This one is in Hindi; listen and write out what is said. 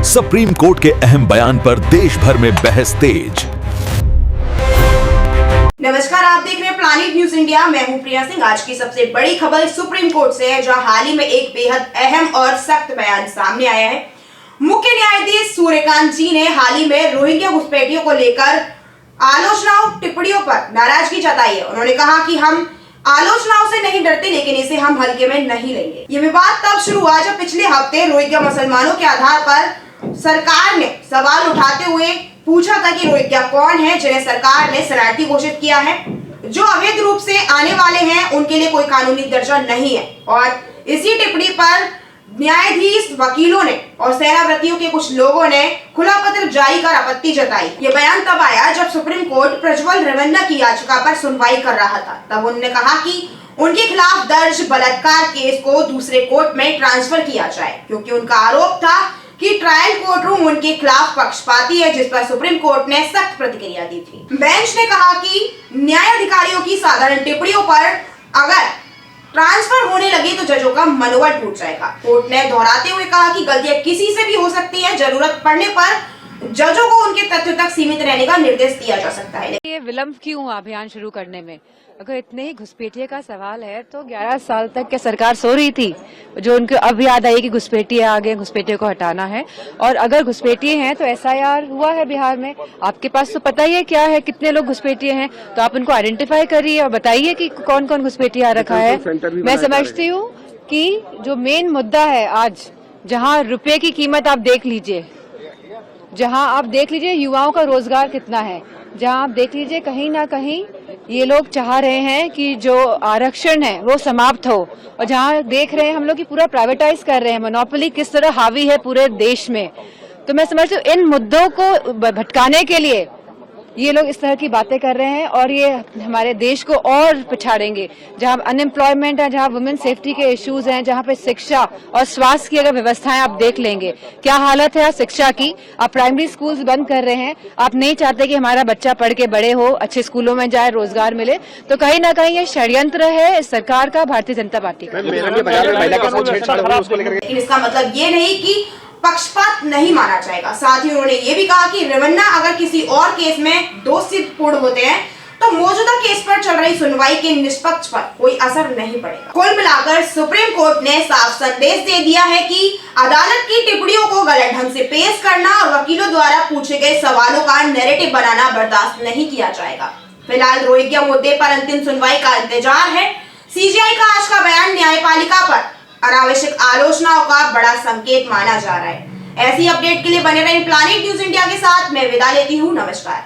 सुप्रीम कोर्ट के अहम बयान पर देश भर में बहस तेज। नमस्कार, आप देख रहे हैं प्लानिट न्यूज इंडिया। मैं हूं प्रिया सिंह। आज की सबसे बड़ी खबर सुप्रीम कोर्ट से है, जहां हाल ही में एक बेहद अहम और सख्त बयान सामने आया है। मुख्य न्यायाधीश सूर्यकांत जी ने हाल ही में रोहिंग्या घुसपैठियों को लेकर आलोचनाओं टिप्पणियों पर नाराजगी जताई है। उन्होंने कहा कि हम आलोचनाओं से नहीं डरते, लेकिन इसे हम हल्के में नहीं लेंगे। ये विवाद तब शुरू हुआ जब पिछले हफ्ते रोहिंग्या मुसलमानों के आधार पर सरकार ने सवाल उठाते हुए पूछा था कि रोहिंग्या कौन है, जिन्हें सरकार ने शरणार्थी घोषित किया है। जो अवैध रूप से आने वाले हैं उनके लिए कोई कानूनी दर्जा नहीं है। और इसी टिप्पणी पर न्यायाधीश, वकीलों ने और सेनाव्रतियों के कुछ लोगों ने खुला पत्र जारी कर आपत्ति जताई। ये बयान तब आया जब सुप्रीम कोर्ट प्रज्वल रेवन्ना की याचिका पर सुनवाई कर रहा था। तब उन्होंने कहा कि उनके खिलाफ दर्ज बलात्कार केस को दूसरे कोर्ट में ट्रांसफर किया जाए, क्योंकि उनका आरोप था कि ट्रायल कोर्ट रूम उनके खिलाफ पक्षपाती है, जिस पर सुप्रीम कोर्ट ने सख्त प्रतिक्रिया दी थी। बेंच ने कहा कि न्यायाधिकारियों की साधारण टिप्पणियों पर अगर ट्रांसफर होने लगे तो जजों का मनोबल टूट जाएगा। कोर्ट ने दोहराते हुए कहा कि गलतियां किसी से भी हो सकती है, जरूरत पड़ने पर जजों को उनके तथ्यों तक सीमित रहने का निर्देश दिया जा सकता है। ये विलंब क्यों हुआ अभियान शुरू करने में? अगर इतने ही घुसपैठिये का सवाल है तो 11 साल तक क्या सरकार सो रही थी? जो उनको अब याद आई कि घुसपैठिये आ गए, घुसपैठियों को हटाना है। और अगर घुसपैठिये हैं तो SIR हुआ है बिहार में, आपके पास तो पता ही है क्या है, कितने लोग घुसपैठिये हैं, तो आप उनको आइडेंटिफाई करिए और बताइए कि कौन कौन घुसपैठिया रखा है। मैं समझती हूँ कि जो मेन मुद्दा है आज, जहाँ रुपये की कीमत आप देख लीजिए, जहां आप देख लीजिए युवाओं का रोजगार कितना है, जहां आप देख लीजिए कहीं ना कहीं ये लोग चाह रहे हैं कि जो आरक्षण है वो समाप्त हो, और जहां देख रहे हैं हम लोग कि पूरा प्राइवेटाइज कर रहे हैं, मोनोपोली किस तरह हावी है पूरे देश में। तो मैं समझती हूँ इन मुद्दों को भटकाने के लिए ये लोग इस तरह की बातें कर रहे हैं और ये हमारे देश को और पिछाड़ेंगे। जहां अनएम्प्लॉयमेंट है, जहां वुमेन सेफ्टी के इश्यूज हैं, जहां पे शिक्षा और स्वास्थ्य की अगर व्यवस्थाएं आप देख लेंगे, क्या हालत है शिक्षा की। आप प्राइमरी स्कूल्स बंद कर रहे हैं, आप नहीं चाहते कि हमारा बच्चा पढ़ के बड़े हो, अच्छे स्कूलों में जाए, रोजगार मिले। तो कहीं ना कहीं ये षड्यंत्र है सरकार का, भारतीय जनता पार्टी का। लेकिन इसका मतलब ये नहीं कि पक्षपात नहीं माना जाएगा। साथ ही उन्होंने ये भी कहा कि रेवन्ना अगर किसी और केस में दोषी पूर्ण होते हैं तो मौजूदा केस पर चल रही सुनवाई के निष्पक्ष पर कोई असर नहीं पड़ेगा। कुल मिलाकर सुप्रीम कोर्ट ने साफ संदेश दे दिया है कि अदालत की टिप्पणियों को गलत ढंग से पेश करना और वकीलों द्वारा पूछे गए सवालों का नैरेटिव बनाना बर्दाश्त नहीं किया जाएगा। फिलहाल रोहिंग्या मुद्दे पर अंतिम सुनवाई का इंतजार है। CJI का आज का बयान न्यायपालिका पर अनावश्यक आलोचनाओं का बड़ा संकेत माना जा रहा है। ऐसी अपडेट के लिए बने रहें प्लानिट न्यूज इंडिया के साथ। मैं विदा लेती हूँ। नमस्कार।